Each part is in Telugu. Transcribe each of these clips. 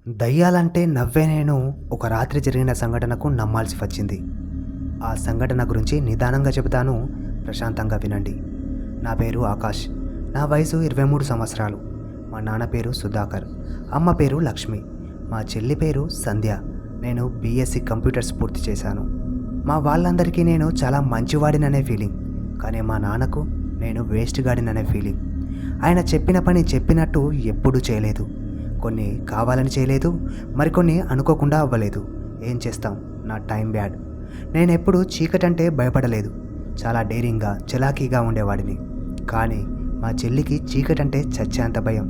దయ్యాలంటే నవ్వే నేను ఒక రాత్రి జరిగిన సంఘటనకు నమ్మాల్సి వచ్చింది. ఆ సంఘటన గురించి నిదానంగా చెబుతాను, ప్రశాంతంగా వినండి. నా పేరు ఆకాష్. నా వయసు 23 సంవత్సరాలు. మా నాన్న పేరు సుధాకర్, అమ్మ పేరు లక్ష్మి, మా చెల్లి పేరు సంధ్య. నేను బీఎస్సీ కంప్యూటర్స్ పూర్తి చేశాను. మా వాళ్ళందరికీ నేను చాలా మంచివాడిననే ఫీలింగ్, కానీ మా నాన్నకు నేను వేస్ట్ గాడిననే ఫీలింగ్. ఆయన చెప్పిన పని చెప్పినట్టు ఎప్పుడూ చేయలేదు. కొన్ని కావాలని చేయలేదు, మరికొన్ని అనుకోకుండా అవ్వలేదు. ఏం చేస్తాం, నా టైం బ్యాడ్. నేనెప్పుడు చీకటంటే భయపడలేదు. చాలా డేరింగ్గా చలాకీగా ఉండేవాడిని. కానీ మా చెల్లికి చీకటంటే చచ్చేంత భయం.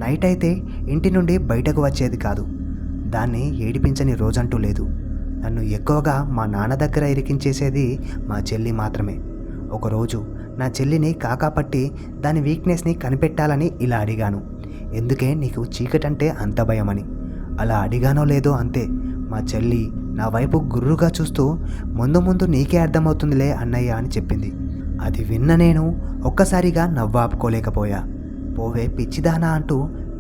నైట్ అయితే ఇంటి నుండి బయటకు వచ్చేది కాదు. దాన్ని ఏడిపించని రోజంటూ లేదు. నన్ను ఎక్కువగా మా నాన్న దగ్గర ఇరికించేసేది మా చెల్లి మాత్రమే. ఒకరోజు నా చెల్లిని కాకాపట్టి దాని వీక్నెస్ని కనిపెట్టాలని ఇలా అడిగాను, ఎందుకే నీకు చీకటంటే అంత భయమని. అలా అడిగానో లేదో అంతే, మా చెల్లి నా వైపు గుర్రుగా చూస్తూ ముందు ముందు నీకే అర్థమవుతుందిలే అన్నయ్య అని చెప్పింది. అది విన్న నేను ఒక్కసారిగా నవ్వాపుకోలేకపోయా. పోవే పిచ్చిదానా అంటూ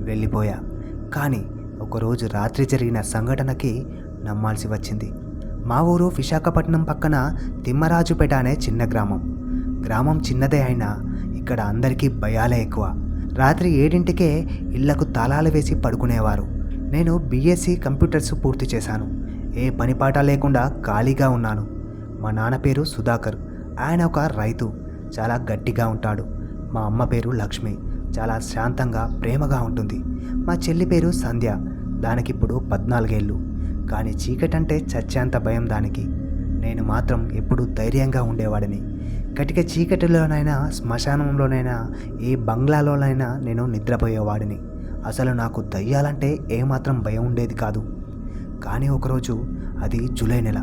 వెళ్ళిపోయా. కానీ ఒకరోజు రాత్రి జరిగిన సంఘటనకి నమ్మాల్సి వచ్చింది. మా ఊరు విశాఖపట్నం పక్కన తిమ్మరాజుపేట అనే చిన్న గ్రామం. గ్రామం చిన్నదే అయినా ఇక్కడ అందరికీ భయాలే ఎక్కువ. రాత్రి 7ంటికే ఇళ్లకు తాళాలు వేసి పడుకునేవారు. నేను బీఎస్సీ కంప్యూటర్స్ పూర్తి చేశాను. ఏ పనిపాట లేకుండా ఖాళీగా ఉన్నాను. మా నాన్న పేరు సుధాకర్. ఆయన ఒక రైతు, చాలా గట్టిగా ఉంటాడు. మా అమ్మ పేరు లక్ష్మి, చాలా శాంతంగా ప్రేమగా ఉంటుంది. మా చెల్లి పేరు సంధ్య, దానికిప్పుడు 14 ఏళ్ళు. కానీ చీకటంటే చచ్చేంత భయం దానికి. నేను మాత్రం ఎప్పుడూ ధైర్యంగా ఉండేవాడిని. కటిక చీకటిలోనైనా, శ్మశానంలోనైనా, ఏ బంగ్లాలోనైనా నేను నిద్రపోయేవాడిని. అసలు నాకు దయ్యాలంటే ఏమాత్రం భయం ఉండేది కాదు. కానీ ఒకరోజు, అది జూలై నెల,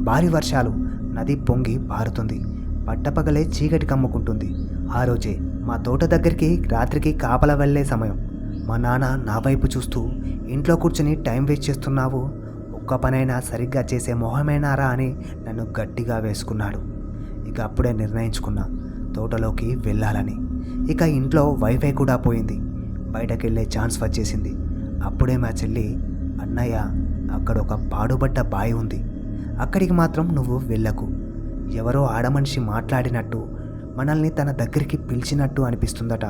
భారీ వర్షాలు, నది పొంగి పారుతుంది. పట్టపగలే చీకటి కమ్ముకుంటుంది. ఆ రోజే మా తోట దగ్గరికి రాత్రికి కాపలా వెళ్ళే సమయం. మా నాన్న నా వైపు చూస్తూ, ఇంట్లో కూర్చుని టైం వేస్ట్ చేస్తున్నావు, ఒక్క పనైనా సరిగ్గా చేసే మొహమేనారా అని నన్ను గట్టిగా వేసుకున్నాడు. ఇక అప్పుడే నిర్ణయించుకున్నా తోటలోకి వెళ్ళాలని. ఇక ఇంట్లో వైఫై కూడా పోయింది. బయటకెళ్ళే ఛాన్స్ వచ్చేసింది. అప్పుడే మా చెల్లి, అన్నయ్య అక్కడ ఒక పాడుబడ్డ బావి ఉంది, అక్కడికి మాత్రం నువ్వు వెళ్ళకు. ఎవరో ఆడమనిషి మాట్లాడినట్టు, మనల్ని తన దగ్గరికి పిలిచినట్టు అనిపిస్తుందట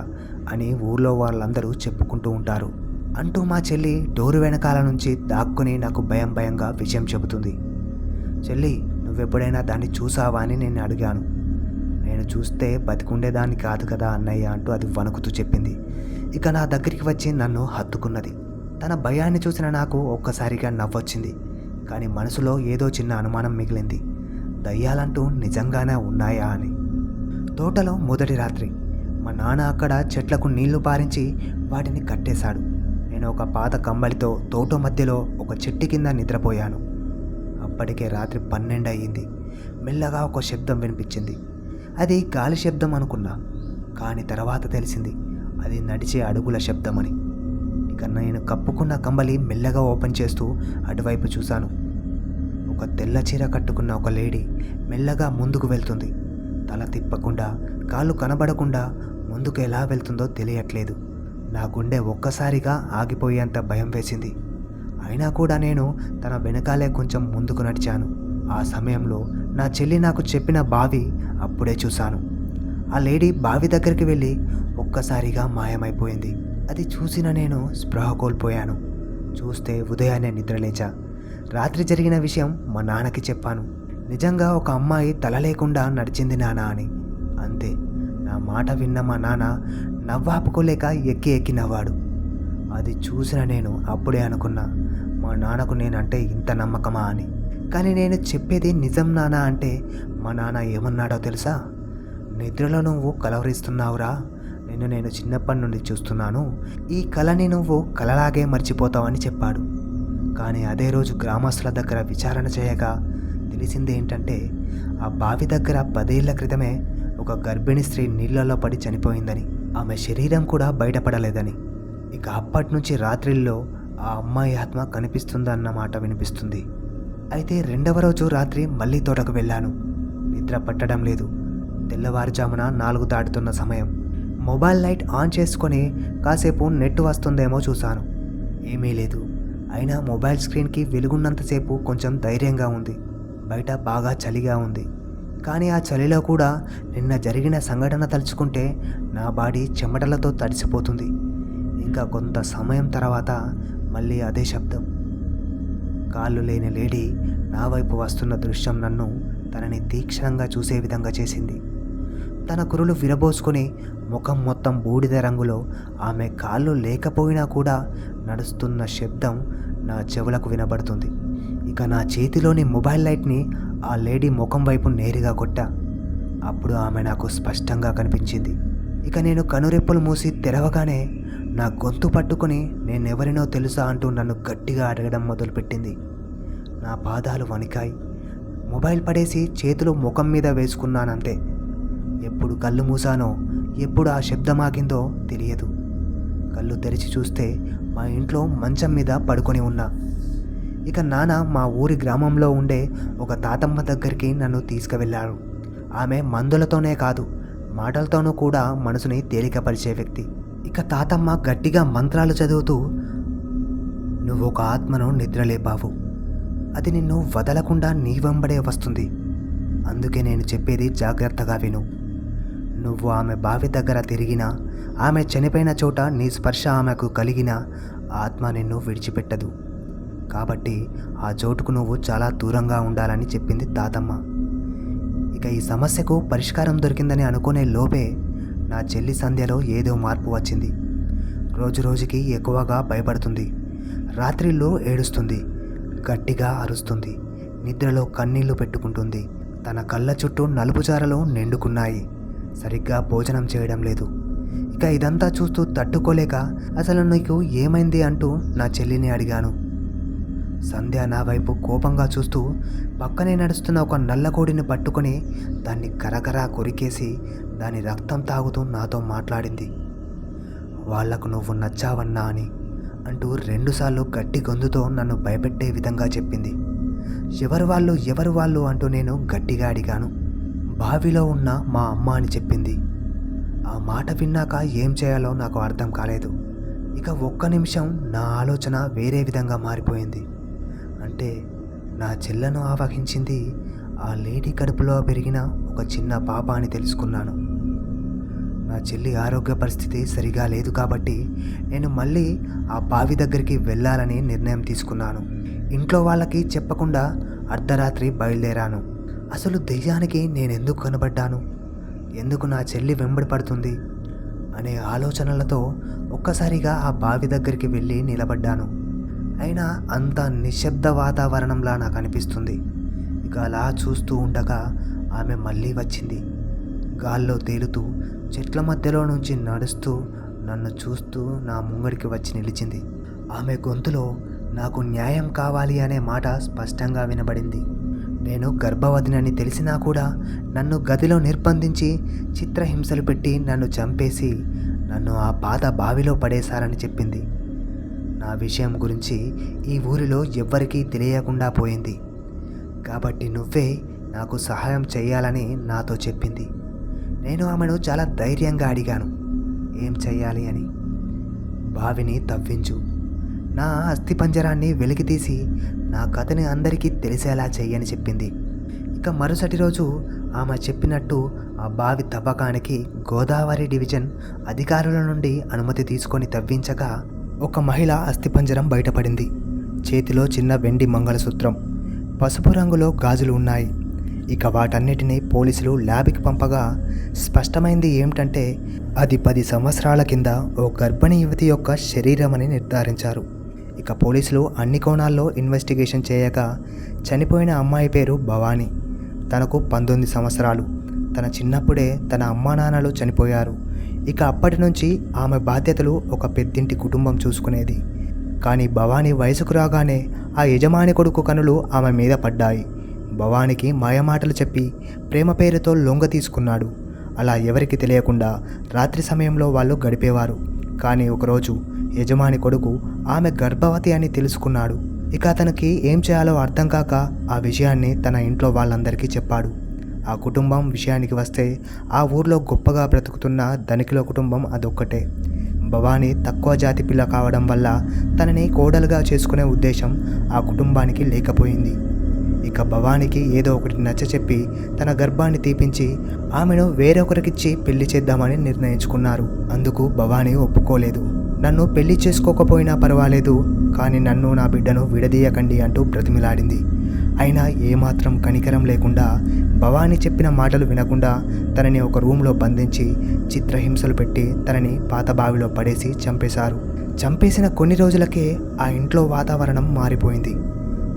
అని ఊర్లో వాళ్ళందరూ చెప్పుకుంటూ ఉంటారు అంటూ మా చెల్లి డోరు వెనకాల నుంచి దాక్కుని నాకు భయం భయంగా విషయం చెబుతుంది. చెల్లి, నువ్వెప్పుడైనా దాన్ని చూసావా అని నేను అడిగాను. నేను చూస్తే బతికుండేదాన్ని కాదు కదా అన్నయ్య అంటూ అది వణుకుతూ చెప్పింది. ఇక నా దగ్గరికి వచ్చి నన్ను హత్తుకున్నది. తన భయాన్ని చూసిన నాకు ఒక్కసారిగా నవ్వొచ్చింది. కానీ మనసులో ఏదో చిన్న అనుమానం మిగిలింది. దయ్యాలంటూ నిజంగానే ఉన్నాయా అని. తోటలో మొదటి రాత్రి. మా నాన్న అక్కడ చెట్లకు నీళ్లు పారించి వాటిని కట్టేశాడు. నేను ఒక పాత కంబళితో తోట మధ్యలో ఒక చెట్టు కింద నిద్రపోయాను. అప్పటికే రాత్రి 12 అయ్యింది. మెల్లగా ఒక శబ్దం వినిపించింది. అది గాలి శబ్దం అనుకున్నా, కానీ తర్వాత తెలిసింది అది నడిచే అడుగుల శబ్దమని. ఇక నేను కప్పుకున్న కంబళి మెల్లగా ఓపెన్ చేస్తూ అటువైపు చూశాను. ఒక తెల్ల చీర కట్టుకున్న ఒక లేడీ మెల్లగా ముందుకు వెళ్తుంది. తల తిప్పకుండా, కాళ్ళు కనబడకుండా ముందుకు ఎలా వెళ్తుందో తెలియట్లేదు. నా గుండె ఒక్కసారిగా ఆగిపోయేంత భయం వేసింది. అయినా కూడా నేను తన వెనకాలే కొంచెం ముందుకు నడిచాను. ఆ సమయంలో నా చెల్లి నాకు చెప్పిన బావి అప్పుడే చూశాను. ఆ లేడీ బావి దగ్గరికి వెళ్ళి ఒక్కసారిగా మాయమైపోయింది. అది చూసిన నేను స్పృహ కోల్పోయాను. చూస్తే ఉదయాన్నే నిద్రలేచా. రాత్రి జరిగిన విషయం మా నాన్నకి చెప్పాను. నిజంగా ఒక అమ్మాయి తల లేకుండా నడిచింది నాన్న అని. అంతే, నా మాట విన్న మా నాన్న నవ్వాపుకోలేక ఎక్కి ఎక్కి నవ్వాడు. అది చూసిన నేను అప్పుడే అనుకున్నా, మా నాన్నకు నేనంటే ఇంత నమ్మకమా అని. కానీ నేను చెప్పేది నిజం నాన్న అంటే మా నాన్న ఏమన్నాడో తెలుసా? నిద్రలో నువ్వు కలవరిస్తున్నావురా, నేను చిన్నప్పటి నుండి చూస్తున్నాను, ఈ కళని నువ్వు కలలాగే మర్చిపోతావని చెప్పాడు. కానీ అదే రోజు గ్రామస్తుల దగ్గర విచారణ చేయగా తెలిసింది ఏంటంటే, ఆ బావి దగ్గర 10 ఏళ్ల క్రితమే ఒక గర్భిణీ స్త్రీ నీళ్లలో పడి చనిపోయిందని, ఆమె శరీరం కూడా బయటపడలేదని. ఇక అప్పటి నుంచి రాత్రిల్లో ఆ అమ్మాయి ఆత్మ కనిపిస్తుందన్నమాట వినిపిస్తుంది. అయితే 2వ రోజు రాత్రి మళ్ళీ తోటకు వెళ్ళాను. నిద్ర పట్టడం లేదు. తెల్లవారుజామున 4 దాటుతున్న సమయం. మొబైల్ లైట్ ఆన్ చేసుకొని కాసేపు నెట్ వస్తుందేమో చూశాను. ఏమీ లేదు. అయినా మొబైల్ స్క్రీన్కి వెలుగున్నంతసేపు కొంచెం ధైర్యంగా ఉంది. బయట బాగా చలిగా ఉంది. కానీ ఆ చలిలో కూడా నిన్న జరిగిన సంఘటన తలుచుకుంటే నా బాడీ చెమటలతో తడిసిపోతుంది. ఇంకా కొంత సమయం తర్వాత మళ్ళీ అదే శబ్దం. కాళ్ళు లేని లేడీ నా వైపు వస్తున్న దృశ్యం నన్ను తనని తీక్షణంగా చూసే విధంగా చేసింది. తన కురులు విరబోసుకొని ముఖం మొత్తం బూడిద రంగులో ఆమె కాళ్ళు లేకపోయినా కూడా నడుస్తున్న శబ్దం నా చెవులకు వినబడుతుంది. ఇక నా చేతిలోని మొబైల్ లైట్ని ఆ లేడీ ముఖం వైపు నేరుగా కొట్టా. అప్పుడు ఆమె నాకు స్పష్టంగా కనిపించింది. ఇక నేను కనురెప్పలు మూసి తెరవగానే నా గొంతు పట్టుకొని నేనెవరినో తెలుసా అంటూ నన్ను గట్టిగా అడగడం మొదలుపెట్టింది. నా పాదాలు వణికాయి. మొబైల్ పడేసి చేతులు ముఖం మీద వేసుకున్నానంతే. ఎప్పుడు కళ్ళు మూసానో ఎప్పుడు ఆ శబ్దం ఆగిందో తెలియదు. కళ్ళు తెరిచి చూస్తే మా ఇంట్లో మంచం మీద పడుకొని ఉన్నా. ఇక నాన్న మా ఊరి గ్రామంలో ఉండే ఒక తాతమ్మ దగ్గరికి నన్ను తీసుకువెళ్ళారు. ఆమె మందులతోనే కాదు మాటలతోనూ కూడా మనసుని తేలికపరిచే వ్యక్తి. ఇక తాతమ్మ గట్టిగా మంత్రాలు చదువుతూ, "నువ్వు ఒక ఆత్మను నిద్రలేపావు. అది నిన్ను వదలకుండా నీ వెంబడే వస్తుంది. అందుకే నేను చెప్పేది జాగ్రత్తగా విను. నువ్వు ఆమె బావి దగ్గర తిరిగినా, ఆమె చనిపోయిన చోట నీ స్పర్శ ఆమెకు కలిగినా ఆత్మ నిన్ను విడిచిపెట్టదు. కాబట్టి ఆ చోటుకు నువ్వు చాలా దూరంగా ఉండాలని చెప్పింది తాతమ్మ." ఇక ఈ సమస్యకు పరిష్కారం దొరికిందని అనుకునే లోపే నా చెల్లి సంధ్యలో ఏదో మార్పు వచ్చింది. రోజు రోజుకి ఎక్కువగా భయపడుతుంది. రాత్రిళ్ళు ఏడుస్తుంది, గట్టిగా అరుస్తుంది, నిద్రలో కన్నీళ్లు పెట్టుకుంటుంది. తన కళ్ళ చుట్టూ నలుపుచారలు నిండుకున్నాయి. సరిగ్గా భోజనం చేయడం లేదు. ఇక ఇదంతా చూస్తూ తట్టుకోలేక, "అసలు నీకు ఏమైంది?" అంటూ నా చెల్లిని అడిగాను. సంధ్య నా వైపు కోపంగా చూస్తూ పక్కనే నడుస్తున్న ఒక నల్లకోడిని పట్టుకొని దాన్ని కరకరా కొరికేసి దాని రక్తం తాగుతూ నాతో మాట్లాడింది. "వాళ్లకు నువ్వు నచ్చావన్నా" అని అంటూ 2 సార్లు గట్టి గొంతుతో నన్ను భయపెట్టే విధంగా చెప్పింది. ఎవరు వాళ్ళు అంటూ నేను గట్టిగా అడిగాను. "బావిలో ఉన్న మా అమ్మ" అని చెప్పింది. ఆ మాట విన్నాక ఏం చేయాలో నాకు అర్థం కాలేదు. ఇక ఒక్క నిమిషం నా ఆలోచన వేరే విధంగా మారిపోయింది. అంటే నా చెల్లను ఆవహించింది ఆ లేడీ కడుపులో పెరిగిన ఒక చిన్న పాప అని తెలుసుకున్నాను. నా చెల్లి ఆరోగ్య పరిస్థితి సరిగా లేదు కాబట్టి నేను మళ్ళీ ఆ బావి దగ్గరికి వెళ్ళాలని నిర్ణయం తీసుకున్నాను. ఇంట్లో వాళ్ళకి చెప్పకుండా అర్ధరాత్రి బయలుదేరాను. అసలు దెయ్యానికి నేనెందుకు కనబడ్డాను, ఎందుకు నా చెల్లి వెంబడి పడుతుంది అనే ఆలోచనలతో ఒక్కసారిగా ఆ బావి దగ్గరికి వెళ్ళి నిలబడ్డాను. అయినా అంత నిశ్శబ్ద వాతావరణంలా నాకు అనిపిస్తుంది. ఇక అలా చూస్తూ ఉండగా ఆమె మళ్ళీ వచ్చింది. గాల్లో తేలుతూ చెట్ల మధ్యలో నుంచి నడుస్తూ నన్ను చూస్తూ నా ముంగడికి వచ్చి నిలిచింది. ఆమె గొంతులో నాకు న్యాయం కావాలి అనే మాట స్పష్టంగా వినబడింది. నేను గర్భవతినని తెలిసినా కూడా నన్ను గదిలో నిర్బంధించి చిత్రహింసలు పెట్టి నన్ను చంపేసి నన్ను ఆ పాత బావిలో పడేశారని చెప్పింది. నా విషయం గురించి ఈ ఊరిలో ఎవ్వరికీ తెలియకుండా పోయింది. కాబట్టి నువ్వే నాకు సహాయం చేయాలని నాతో చెప్పింది. నేను ఆమెను చాలా ధైర్యంగా అడిగాను, "ఏం చెయ్యాలి?" అని. "బావిని తవ్వించు, నా అస్థిపంజరాన్ని వెలికితీసి నా కథని అందరికీ తెలిసేలా చెయ్యని" చెప్పింది. ఇక మరుసటి రోజు ఆమె చెప్పినట్టు ఆ బావి తవ్వకానికి గోదావరి డివిజన్ అధికారుల నుండి అనుమతి తీసుకొని తవ్వించగా ఒక మహిళ అస్థిపంజరం బయటపడింది. చేతిలో చిన్న వెండి మంగళసూత్రం, పసుపు రంగులో గాజులు ఉన్నాయి. ఇక వాటన్నిటినీ పోలీసులు ల్యాబ్కి పంపగా స్పష్టమైంది ఏమిటంటే అది 10 సంవత్సరాల కింద ఓ గర్భిణీ యువతి యొక్క శరీరం అని నిర్ధారించారు. ఇక పోలీసులు అన్ని కోణాల్లో ఇన్వెస్టిగేషన్ చేయగా చనిపోయిన అమ్మాయి పేరు భవానీ. తనకు 19 సంవత్సరాలు. తన చిన్నప్పుడే తన అమ్మానాన్నలు చనిపోయారు. ఇక అప్పటి నుంచి ఆమె బాధ్యతలు ఒక పెద్దింటి కుటుంబం చూసుకునేది. కానీ భవానీ వయసుకు రాగానే ఆ యజమాని కొడుకు కనులు ఆమె మీద పడ్డాయి. భవానీకి మాయమాటలు చెప్పి ప్రేమ పేరుతో లొంగ తీసుకున్నాడు. అలా ఎవరికి తెలియకుండా రాత్రి సమయంలో వాళ్ళు గడిపేవారు. కానీ ఒకరోజు యజమాని కొడుకు ఆమె గర్భవతి అని తెలుసుకున్నాడు. ఇక అతనికి ఏం చేయాలో అర్థం కాక ఆ విషయాన్ని తన ఇంట్లో వాళ్ళందరికీ చెప్పాడు. ఆ కుటుంబం విషయానికి వస్తే ఆ ఊర్లో గొప్పగా బ్రతుకుతున్న ధనికుల కుటుంబం అదొక్కటే. భవానీ తక్కువ జాతి పిల్ల కావడం వల్ల తనని కోడలుగా చేసుకునే ఉద్దేశం ఆ కుటుంబానికి లేకపోయింది. ఇక భవానీకి ఏదో ఒకటి నచ్చచెప్పి తన గర్భాన్ని తీపించి ఆమెను వేరొకరికిచ్చి పెళ్లి చేద్దామని నిర్ణయించుకున్నారు. అందుకు భవానీ ఒప్పుకోలేదు. నన్ను పెళ్లి చేసుకోకపోయినా పర్వాలేదు, కానీ నన్ను నా బిడ్డను విడదీయకండి అంటూ బ్రతిమిలాడింది. అయినా ఏమాత్రం కనికరం లేకుండా భవానీ చెప్పిన మాటలు వినకుండా తనని ఒక రూమ్లో బంధించి చిత్రహింసలు పెట్టి తనని పాత బావిలో పడేసి చంపేశారు. చంపేసిన కొన్ని రోజులకే ఆ ఇంట్లో వాతావరణం మారిపోయింది.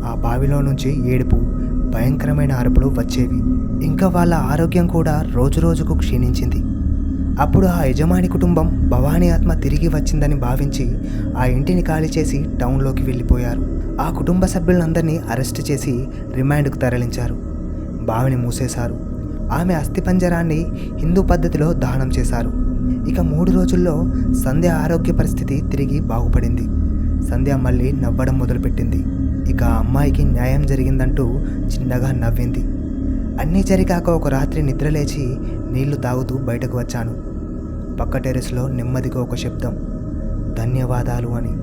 ఆ బావిలో నుంచి ఏడుపు, భయంకరమైన అరుపులు వచ్చేవి. ఇంకా వాళ్ళ ఆరోగ్యం కూడా రోజురోజుకు క్షీణించింది. అప్పుడు ఆ యజమాని కుటుంబం భవానీ ఆత్మ తిరిగి వచ్చిందని భావించి ఆ ఇంటిని ఖాళీ చేసి టౌన్లోకి వెళ్ళిపోయారు. ఆ కుటుంబ సభ్యులందరినీ అరెస్ట్ చేసి రిమాండ్కు తరలించారు. బావిని మూసేశారు. ఆమె అస్థిపంజరాన్ని హిందూ పద్ధతిలో దహనం చేశారు. ఇక 3 రోజుల్లో సంధ్య ఆరోగ్య పరిస్థితి తిరిగి బాగుపడింది. సంధ్య మళ్ళీ నవ్వడం మొదలుపెట్టింది. ఇక ఆ అమ్మాయికి న్యాయం జరిగిందంటూ చిన్నగా నవ్వింది. అన్నీ జరిగాక ఒక రాత్రి నిద్రలేచి నీళ్లు తాగుతూ బయటకు వచ్చాను. పక్క టెరెస్లో నెమ్మదిగా ఒక శబ్దం, ధన్యవాదాలు అని.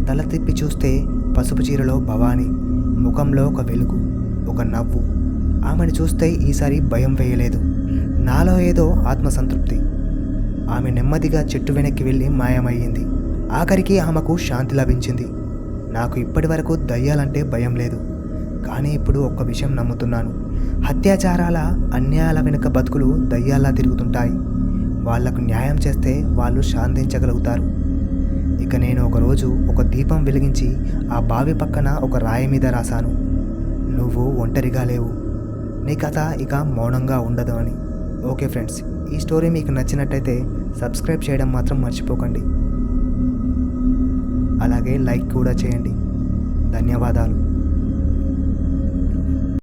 తల తిప్పి చూస్తే పసుపు చీరలో భవానీ, ముఖంలో ఒక వెలుగు, ఒక నవ్వు. ఆమెను చూస్తే ఈసారి భయం వేయలేదు, నాలో ఏదో ఆత్మసంతృప్తి. ఆమె నెమ్మదిగా చెట్టు వెనక్కి వెళ్ళి మాయమయ్యింది. ఆఖరికి ఆమెకు శాంతి లభించింది. నాకు ఇప్పటి వరకు దయ్యాలంటే భయం లేదు, కానీ ఇప్పుడు ఒక్క విషయం నమ్ముతున్నాను. అత్యాచారాల, అన్యాయాల వెనుక బతుకులు దయ్యాల్లా తిరుగుతుంటాయి. వాళ్లకు న్యాయం చేస్తే వాళ్ళు శాంతించగలుగుతారు. ఇక నేను ఒకరోజు ఒక దీపం వెలిగించి ఆ బావి పక్కన ఒక రాయి మీద రాశాను, నువ్వు ఒంటరిగా లేవు, నీ కథ ఇక మౌనంగా ఉండదు అని. ఓకే ఫ్రెండ్స్, ఈ స్టోరీ మీకు నచ్చినట్టయితే సబ్స్క్రైబ్ చేయడం మాత్రం మర్చిపోకండి. అలాగే లైక్ కూడా చేయండి. ధన్యవాదాలు.